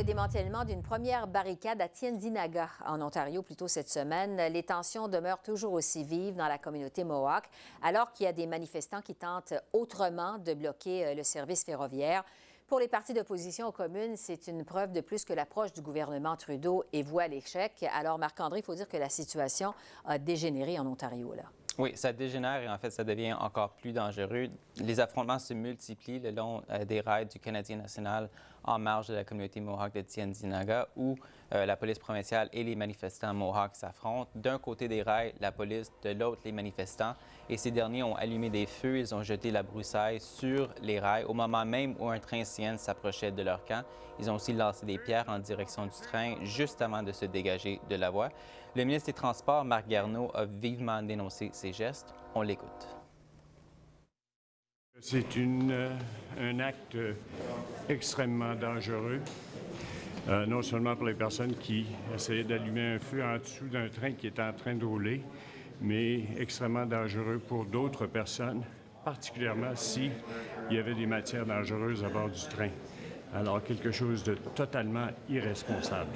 démantèlement d'une première barricade à Tyendinaga, en Ontario, plus tôt cette semaine. Les tensions demeurent toujours aussi vives dans la communauté Mohawk, alors qu'il y a des manifestants qui tentent autrement de bloquer le service ferroviaire. Pour les partis d'opposition aux communes, c'est une preuve de plus que l'approche du gouvernement Trudeau est vouée à l'échec. Alors, Marc-André, il faut dire que la situation a dégénéré en Ontario, là. Oui, ça dégénère et en fait, ça devient encore plus dangereux. Les affrontements se multiplient le long des rails du Canadien national en marge de la communauté Mohawk de Tyendinaga, où la police provinciale et les manifestants Mohawk s'affrontent. D'un côté des rails, la police, de l'autre, les manifestants. Et ces derniers ont allumé des feux, ils ont jeté la broussaille sur les rails au moment même où un train CN s'approchait de leur camp. Ils ont aussi lancé des pierres en direction du train juste avant de se dégager de la voie. Le ministre des Transports, Marc Garneau, a vivement dénoncé ces gestes. On l'écoute. C'est un acte extrêmement dangereux, non seulement pour les personnes qui essayaient d'allumer un feu en dessous d'un train qui était en train de rouler, mais extrêmement dangereux pour d'autres personnes, particulièrement s'il y avait des matières dangereuses à bord du train. Alors, quelque chose de totalement irresponsable.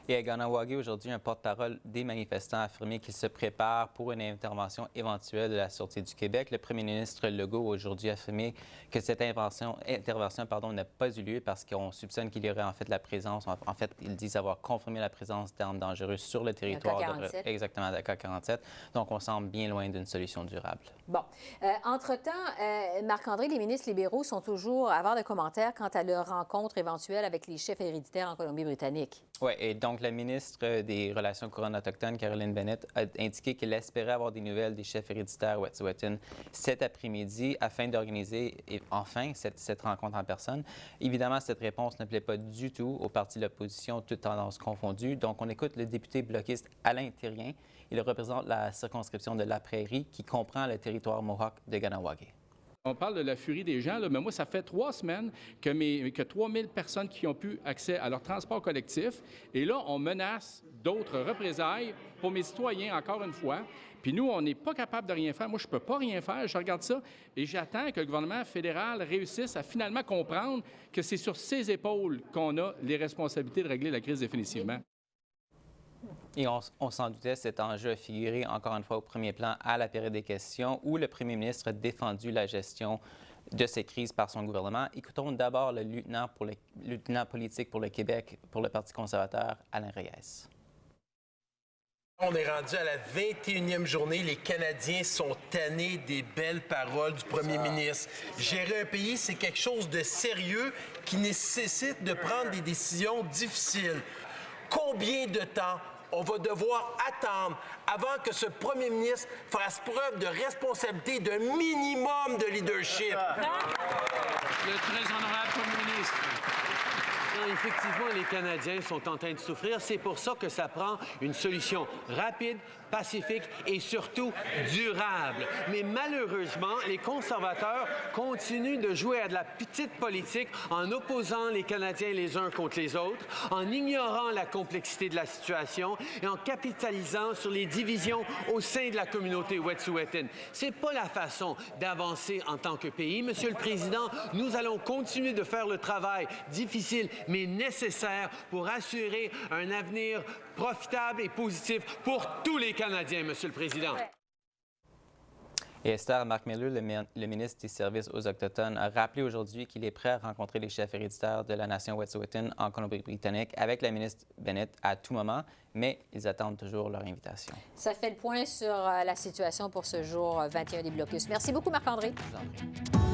Et à Kahnawake, aujourd'hui, un porte-parole des manifestants a affirmé qu'il se prépare pour une intervention éventuelle de la Sûreté du Québec. Le premier ministre Legault, aujourd'hui, a affirmé que cette intervention n'a pas eu lieu parce qu'on soupçonne qu'il y aurait en fait la présence, en fait, ils disent avoir confirmé la présence d'armes dangereuses sur le territoire. Exactement, d'AK-47. Donc, on semble bien loin d'une solution durable. Bon. Entre-temps, Marc-André, les ministres libéraux sont toujours à avoir de commentaires quant à leur rencontre éventuelle avec les chefs héréditaires en Colombie-Britannique. Oui, et donc la ministre des Relations couronnes autochtones, Caroline Bennett, a indiqué qu'elle espérait avoir des nouvelles des chefs héréditaires Wet'suwet'en cet après-midi afin d'organiser enfin cette rencontre en personne. Évidemment, cette réponse ne plaît pas du tout aux partis de l'opposition, toutes tendances confondues. Donc, on écoute le député bloquiste Alain Thérien. Il représente la circonscription de La Prairie qui comprend le territoire Mohawk de Kahnawake. On parle de la furie des gens, là, mais moi, ça fait 3 semaines que 3000 personnes qui ont pu accès à leur transport collectif. Et là, on menace d'autres représailles pour mes citoyens, encore une fois. Puis nous, on n'est pas capable de rien faire. Moi, je ne peux pas rien faire. Je regarde ça et j'attends que le gouvernement fédéral réussisse à finalement comprendre que c'est sur ses épaules qu'on a les responsabilités de régler la crise définitivement. Et on s'en doutait, cet enjeu a figuré encore une fois au premier plan à la période des questions où le premier ministre a défendu la gestion de ces crises par son gouvernement. Écoutons d'abord le lieutenant politique pour le Québec, pour le Parti conservateur, Alain Reyes. On est rendu à la 21e journée. Les Canadiens sont tannés des belles paroles du premier ministre. Gérer un pays, c'est quelque chose de sérieux qui nécessite de prendre des décisions difficiles. Combien de temps on va devoir attendre avant que ce premier ministre fasse preuve de responsabilité, d'un minimum de leadership? Le très honorable premier ministre. Non, effectivement, les Canadiens sont en train de souffrir. C'est pour ça que ça prend une solution rapide, pacifique et surtout durable. Mais malheureusement, les conservateurs continuent de jouer à de la petite politique en opposant les Canadiens les uns contre les autres, en ignorant la complexité de la situation et en capitalisant sur les divisions au sein de la communauté Wet'suwet'en. C'est pas la façon d'avancer en tant que pays. Monsieur le Président, nous allons continuer de faire le travail difficile mais nécessaire pour assurer un avenir profitable et positif pour tous les Canadiens, Monsieur le Président. Et Esther Mark-Miller, le ministre des Services aux Autochtones, a rappelé aujourd'hui qu'il est prêt à rencontrer les chefs héréditaires de la nation Wet'suwet'en en Colombie-Britannique avec la ministre Bennett à tout moment, mais ils attendent toujours leur invitation. Ça fait le point sur la situation pour ce jour 21 des blocus. Merci beaucoup, Marc-André. Je vous en prie.